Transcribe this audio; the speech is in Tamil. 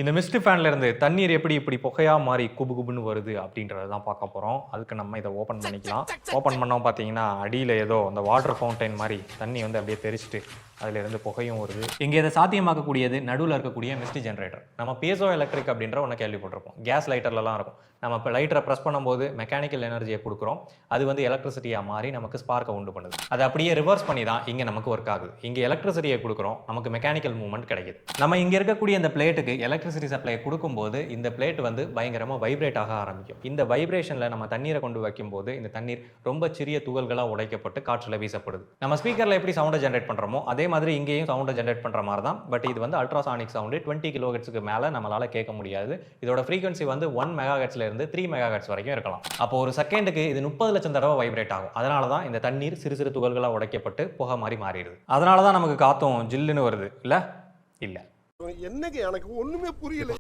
இந்த மிஸ்ட் ஃபேன்ல இருந்து தண்ணீர் எப்படி இப்படி புகையா மாறி குபு குபுன்னு வருது அப்படின்றத தான் பார்க்க போறோம். அதுக்கு நம்ம இதை ஓப்பன் பண்ணிக்கலாம். ஓப்பன் பண்ணோம் பார்த்தீங்கன்னா அடியில் ஏதோ அந்த வாட்டர் ஃபவுண்டைன் மாதிரி தண்ணி வந்து அப்படியே தெரிச்சிட்டு அதுல இருந்து புகையும் வருது. இங்கே இதை சாத்தியமாக்கக்கூடியது நடுவில் இருக்கக்கூடிய மிஸ்ட் ஜென்ரேட்டர். நம்ம பீசோ எலக்ட்ரிக் அப்படின்ற ஒன்று கேள்விப்பட்டிருப்போம். கேஸ் லைட்டர்லலாம் இருக்கும். நம்ம இப்போ லைட்டரை ப்ரெஸ் பண்ணும்போது மெக்கானிக்கல் எனர்ஜியை கொடுக்குறோம். அது வந்து எலக்ட்ரிசிட்டியாக மாறி நமக்கு ஸ்பார்க்கை உண்டு பண்ணுது. அதை அப்படியே ரிவர்ஸ் பண்ணி தான் இங்கே நமக்கு ஒர்க் ஆகுது. இங்கே எலக்ட்ரிசிட்டியை கொடுக்குறோம், நமக்கு மெக்கானிக்கல் மூவ்மெண்ட் கிடைக்குது. நம்ம இங்கே இருக்கக்கூடிய இந்த பிளேட்டுக்கு எலக்ட்ரிசிட்டி சப்ளை கொடுக்கும்போது இந்த பிளேட் வந்து பயங்கரமாக வைப்ரேட் ஆக ஆரம்பிக்கும். இந்த வைப்ரேஷனில் நம்ம தண்ணீரை கொண்டு வைக்கும்போது இந்த தண்ணீர் ரொம்ப சிறிய துகள்களாக உடைக்கப்பட்டு காற்றில் வீசப்படுது. நம்ம ஸ்பீக்கரில் எப்படி சவுண்டை ஜென்ரேட் பண்ணுறோமோ அதே மாதிரி இங்கேயும் சவுண்டை ஜென்ரேட் பண்ணுற மாதிரி தான். பட் இது வந்து அல்ட்ராசானிக் சவுண்டு 20 கிலோஹெர்ட்ஸுக்கு மேலே நம்மளால் கேட்க முடியாது. இதோட ஃப்ரீக்வன்சி வந்து 1 மெகாஹெர்ட்ஸ்ல இருந்து 3 மெகாஹெர்ட்ஸ் வரைக்கும் இருக்கலாம். அப்போ ஒரு செகண்டுக்கு இது 30 லட்சம் தடவை வைப்ரேட் ஆகும். அதனால தான் இந்த தண்ணீர் சிறு சிறு துகள்களாக உடைக்கப்பட்டு புகை மாதிரி மாறிடுது. அதனால தான் நமக்கு காத்தும் ஜில்லுன்னு வருது. இல்லை இல்லை என்னங்க எனக்கு ஒண்ணுமே புரியல.